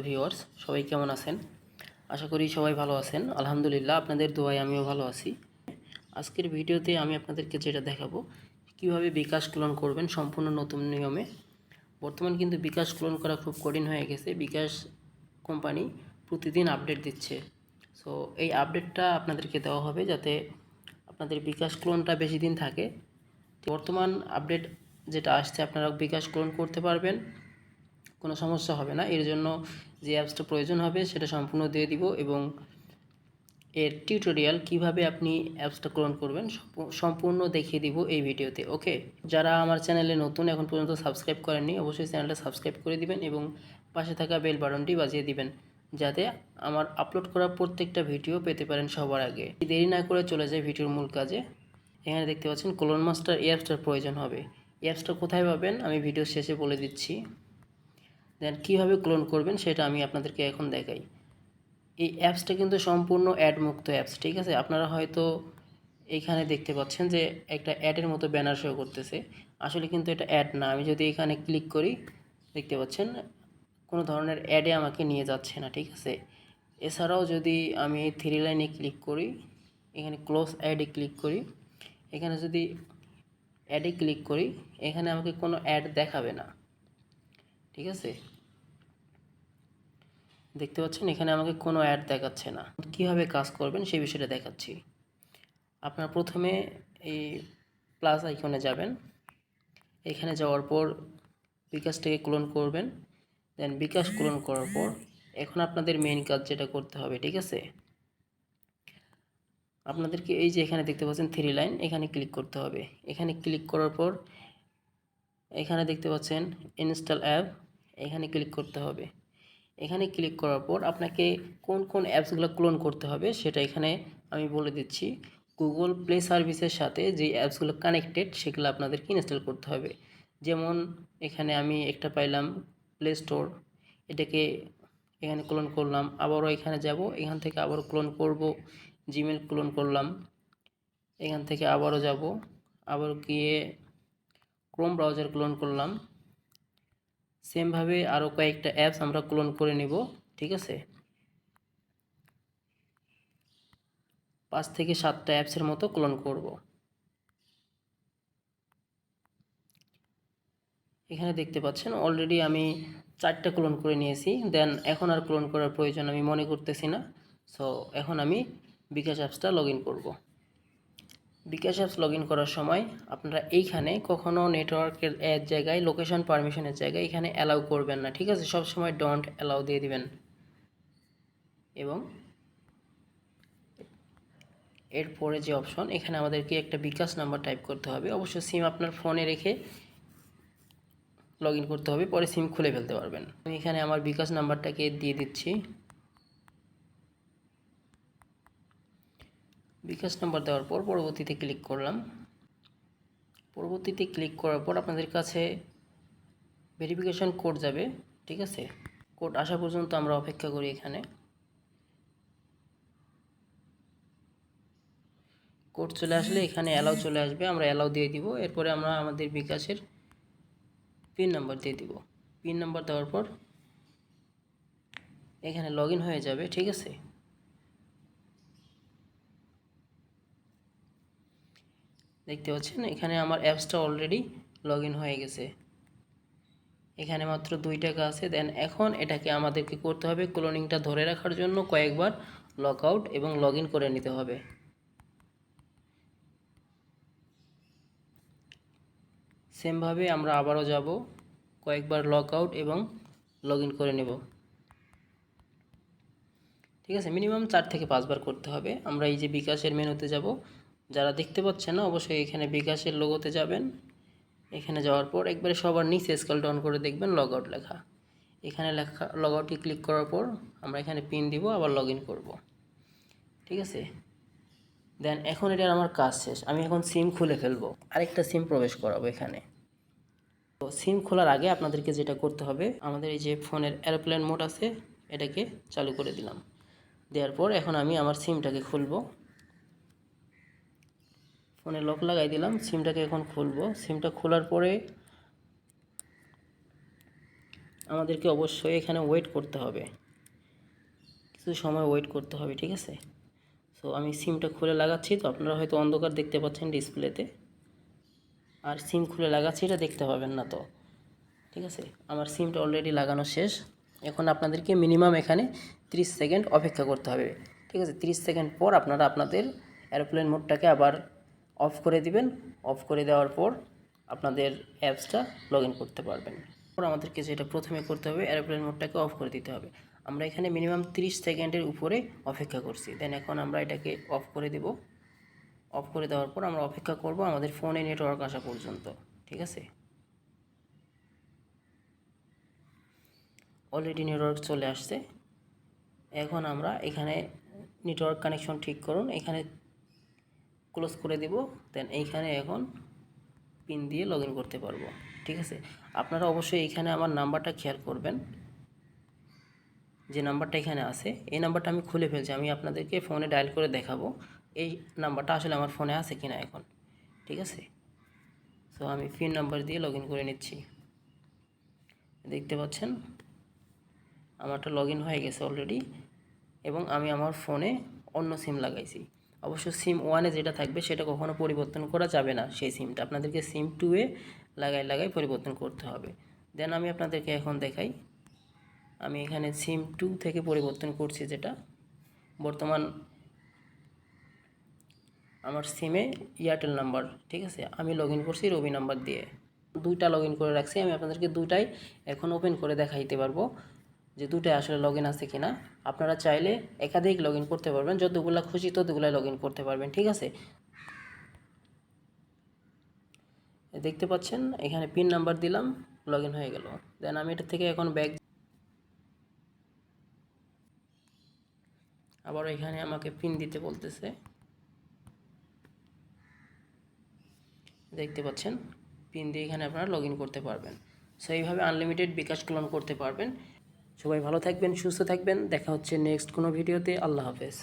Viewers সবাই কেমন আছেন? আশা করি সবাই ভালো আছেন। আলহামদুলিল্লাহ আপনাদের দোয়ায় আমিও ভালো আছি। আজকের ভিডিওতে আমি আপনাদেরকে যেটা দেখাবো কিভাবে বিকাশ ক্লোন করবেন সম্পূর্ণ নতুন নিয়মে। বর্তমান কিন্তু বিকাশ ক্লোন করা খুব কঠিন হয়ে গেছে। বিকাশ কোম্পানি প্রতিদিন আপডেট দিচ্ছে। সো এই আপডেটটা আপনাদেরকে দেওয়া হবে যাতে আপনাদের বিকাশ ক্লোনটা বেশি দিন থাকে। বর্তমান আপডেট যেটা আসছে আপনারা বিকাশ ক্লোন করতে পারবেন, কোনো সমস্যা হবে না। এর জন্য যে অ্যাপসটা প্রয়োজন হবে সেটা সম্পূর্ণ দিয়ে দিব এবং এর টিউটোরিয়াল কিভাবে আপনি অ্যাপসটা ক্লোন করবেন সম্পূর্ণ দেখিয়ে দিব এই ভিডিওতে। ওকে, যারা আমার চ্যানেলে নতুন এখন পর্যন্ত সাবস্ক্রাইব করেননি অবশ্যই চ্যানেলটা সাবস্ক্রাইব করে দিবেন এবং পাশে থাকা বেল বাটনটি বাজিয়ে দিবেন যাতে আমার আপলোড করা প্রত্যেকটা ভিডিও পেতে পারেন সবার আগে। দেরি না করে চলে যায় ভিডিওর মূল কাজে। এখানে দেখতে পাচ্ছেন ক্লোন মাস্টার অ্যাপসটার প্রয়োজন হবে। অ্যাপসটা কোথায় পাবেন আমি ভিডিও শেষে বলে দিচ্ছি। দেন কীভাবে ক্লোন করবেন সেটা আমি আপনাদেরকে এখন দেখাই। এই অ্যাপসটা কিন্তু সম্পূর্ণ অ্যাড মুক্ত অ্যাপস, ঠিক আছে? আপনারা হয়তো এইখানে দেখতে পাচ্ছেন যে একটা অ্যাডের মতো ব্যানার শো করতেছে, আসলে কিন্তু এটা অ্যাড না। আমি যদি এখানে ক্লিক করি দেখতে পাচ্ছেন কোনো ধরনের অ্যাডে আমাকে নিয়ে যাচ্ছে না, ঠিক আছে? এছাড়াও যদি আমি থ্রি লাইনে ক্লিক করি, এখানে ক্লোজ অ্যাডে ক্লিক করি, এখানে যদি অ্যাডে ক্লিক করি এখানে আমাকে কোনো অ্যাড দেখাবে না, ঠিক আছে? দেখতে পাচ্ছেন এখানে আমাকে কোনো অ্যাড দেখাচ্ছে না। কীভাবে কাজ করবেন সেই বিষয়টা দেখাচ্ছি। আপনারা প্রথমে এই প্লাস আইকনে যাবেন, এখানে যাওয়ার পর বিকাশটাকে ক্লোন করবেন। দেন বিকাশ ক্লোন করার পর এখন আপনাদের মেইন কাজ যেটা করতে হবে, ঠিক আছে? আপনাদেরকে এই যে এখানে দেখতে পাচ্ছেন থ্রি লাইন, এখানে ক্লিক করতে হবে। এখানে ক্লিক করার পর এখানে দেখতে পাচ্ছেন ইনস্টল অ্যাপ, এখানে ক্লিক করতে হবে। এখানে ক্লিক করার পর আপনাকে কোন কোন অ্যাপসগুলো ক্লোন করতে হবে সেটা এখানে আমি বলে দিচ্ছি। গুগল প্লে সার্ভিসের সাথে যে অ্যাপসগুলো কানেক্টেড সেগুলো আপনাদেরকে ইনস্টল করতে হবে। যেমন এখানে আমি একটা পাইলাম প্লে স্টোর, এটাকে এখানে ক্লোন করলাম। আবারও এখানে যাব, এখান থেকে আবারও ক্লোন করব। জিমেল ক্লোন করলাম, এখান থেকে আবারও যাব, আবার গিয়ে ক্রোম ব্রাউজার ক্লোন করলাম। সেমভাবে আরও কয়েকটা অ্যাপস আমরা ক্লোন করে নিব, ঠিক আছে? 5 থেকে 7টা অ্যাপসের মতো ক্লোন করব। এখানে দেখতে পাচ্ছেন অলরেডি আমি 4টা ক্লোন করে নিয়েছি। দেন এখন আর ক্লোন করার প্রয়োজন আমি মনে করতেছি না। সো এখন আমি বিকাশ অ্যাপসটা লগ ইন করবো। বিকাশ অ্যাপস লগ ইন করার সময় আপনারা এইখানে কখনও নেটওয়ার্কের এক জায়গায় লোকেশন পারমিশনের জায়গায় এখানে অ্যালাউ করবেন না, ঠিক আছে? সবসময় ডোন্ট অ্যালাউ দিয়ে দিবেন এবং এরপরে যে অপশন এখানে আমাদেরকে একটা বিকাশ নাম্বার টাইপ করতে হবে। অবশ্য সিম আপনার ফোনে রেখে লগ ইন করতে হবে, পরে সিম খুলে ফেলতে পারবেন। আমি এখানে আমার বিকাশ নাম্বারটাকে দিয়ে দিচ্ছি। বিকাশ নাম্বার দেওয়ার পর পরবর্তীতে ক্লিক করলাম। পরবর্তীতে ক্লিক করার পর আপনাদের কাছে ভেরিফিকেশন কোড যাবে, ঠিক আছে? কোড আসা পর্যন্ত আমরা অপেক্ষা করি। এখানে কোড চলে আসলে এখানে অ্যালাউ চলে আসবে, আমরা অ্যালাউ দিয়ে দিব। এরপরে আমরা আমাদের বিকাশের পিন নাম্বার দিয়ে দিব। পিন নাম্বার দেওয়ার পর এখানে লগ ইন হয়ে যাবে, ঠিক আছে? দেখতে পাচ্ছেন এখানে আমার অ্যাপসটা অলরেডি লগ ইন হয়ে গেছে। এখানে মাত্র 2 টাকা আছে। দেন এখন এটাকে আমাদেরকে করতে হবে ক্লোনিংটা ধরে রাখার জন্য কয়েকবার লগ আউট এবং লগ ইন করে নিতে হবে। সেমভাবে আমরা আবারও যাব, কয়েকবার লগ আউট এবং লগ ইন করে নেব, ঠিক আছে? মিনিমাম 4 থেকে 5 বার করতে হবে। আমরা এই যে বিকাশের মেনুতে যাব, যারা দেখতে পাচ্ছেন না অবশ্যই এখানে বিকাশের লোগোতে যাবেন। এখানে যাওয়ার পর একবারে সবার নিচে স্ক্রল ডাউন করে দেখবেন লগ আউট লেখা। এখানে লেখা লগ আউটে ক্লিক করার পর আমরা এখানে পিন দিব, আবার লগ ইন করবো, ঠিক আছে? দেন এখন এটার আমার কাজ শেষ। আমি এখন সিম খুলে ফেলবো, আরেকটা সিম প্রবেশ করাবো এখানে। তো সিম খোলার আগে আপনাদেরকে যেটা করতে হবে, আমাদের এই যে ফোনের এরোপ্লেন মোড আছে এটাকে চালু করে দিলাম। দেওয়ার পর এখন আমি আমার সিমটাকে খুলবো। ফোনে লক লাগাই দিলাম, সিমটাকে এখন খুলবো। সিমটা খোলার পরে আমাদেরকে অবশ্যই এখানে ওয়েট করতে হবে, কিছু সময় ওয়েট করতে হবে, ঠিক আছে। সো আমি সিমটা খুলে লাগাচ্ছি, তো আপনারা হয়তো অন্ধকার দেখতে পাচ্ছেন ডিসপ্লেতে, আর সিম খুলে লাগাচ্ছি এটা দেখতে পাবেন না, তো ঠিক আছে। আমার সিমটা অলরেডি লাগানো শেষ। এখন আপনাদেরকে মিনিমাম এখানে 30 সেকেন্ড অপেক্ষা করতে হবে, ঠিক আছে। 30 সেকেন্ড পর আপনারা আপনাদের এরোপ্লেন মোডটাকে আবার অফ করে দিবেন। অফ করে দেওয়ার পর আপনাদের অ্যাপসটা লগ ইন করতে পারবেন। পর আমাদেরকে যেটা প্রথমে করতে হবে, এরোপ্লেন মোডটাকে অফ করে দিতে হবে। আমরা এখানে মিনিমাম 30 সেকেন্ডের উপরে অপেক্ষা করছি, দেন এখন আমরা এটাকে অফ করে দেব। অফ করে দেওয়ার পর আমরা অপেক্ষা করব আমাদের ফোনে নেটওয়ার্ক আসা পর্যন্ত, ঠিক আছে। অলরেডি নেটওয়ার্ক চলে আসছে। এখন আমরা এখানে নেটওয়ার্ক কানেকশন ঠিক করুন, এখানে ক্লোজ করে দিব, দেন এইখানে এখন পিন দিয়ে লগ ইন করতে পারবো, ঠিক আছে। আপনারা অবশ্যই এখানে আমার নাম্বারটা খেয়াল করবেন, যে নাম্বারটা এখানে আছে এই নাম্বারটা আমি খুলে ফেলছি, আমি আপনাদেরকে ফোনে ডায়াল করে দেখাবো এই নাম্বারটা আসলে আমার ফোনে আছে কিনা এখন, ঠিক আছে। সো আমি পিন নাম্বার দিয়ে লগ ইন করে নিচ্ছি। দেখতে পাচ্ছেন আমারটা লগ ইন হয়ে গেছে অলরেডি, এবং আমি আমার ফোনে অন্য সিম লাগাইছি। অবশ্য সিম 1-এ যেটা থাকবে সেটা কখনো পরিবর্তন করা যাবে না, সেই সিমটা আপনাদেরকে সিম 2-এ লাগাই পরিবর্তন করতে হবে। দেন আমি আপনাদেরকে এখন দেখাই, আমি এখানে সিম 2 থেকে পরিবর্তন করছি, যেটা বর্তমান আমার সিমে এয়ারটেল নাম্বার, ঠিক আছে। আমি লগ ইন করছি রবি নাম্বার দিয়ে, দুইটা লগ ইন করে রাখছি। আমি আপনাদেরকে দুইটাই এখন ওপেন করে দেখাইতে পারবো যে দুটাই আসলে লগ ইন আছে কিনা। আপনারা চাইলে একাধিক লগ ইন করতে পারবেন, যতগুলা খুশি ততগুলাই লগ ইন করতে পারবেন, ঠিক আছে। দেখতে পাচ্ছেন এখানে পিন নাম্বার দিলাম, লগ ইন হয়ে গেল। দেন আমি এটা থেকে এখন ব্যাক, আবার এখানে আমাকে পিন দিতে বলতেছে, দেখতে পাচ্ছেন পিন দিয়ে এখানে আপনারা লগ ইন করতে পারবেন। সো এইভাবে আনলিমিটেড বিকাশ ক্লোন করতে পারবেন। সবাই ভালো থাকবেন, সুস্থ থাকবেন, দেখা হচ্ছে নেক্সট কোনো ভিডিওতে। আল্লাহ হাফেজ।